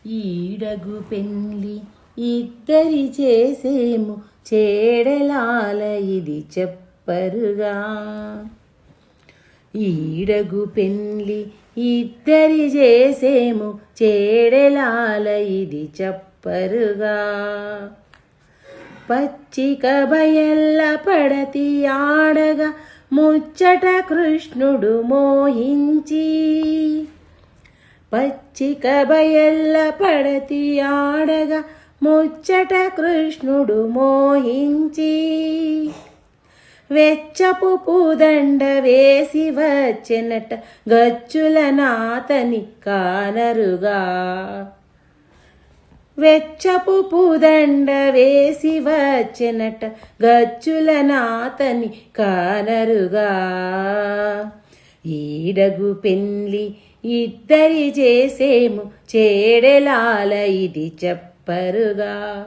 ఈడగు పెళ్లి ఇద్దరి చేసేము చేడలాల ఇది చెప్పరుగా. ఈడగు పెళ్లి ఇద్దరి చేసేము చేడలాల ఇది చెప్పరుగా. పచ్చిక బయల్ల పడతి ఆడగా ముచ్చట కృష్ణుడు మోహించి. పచ్చిక బయల్ల పడతి ఆడగా ముచ్చట కృష్ణుడు మోహించి. వెచ్చపు పూదండ వేసి వచ్చెనట గచ్చుల నాతని కానరుగా. వెచ్చపు పూదండ వేసి వచ్చెనట గచ్చుల నాతని కానరుగా. ఈడగు పెళ్లి ఇద్దరి చేసేము చేడలాల ఇది చెప్పరుగా.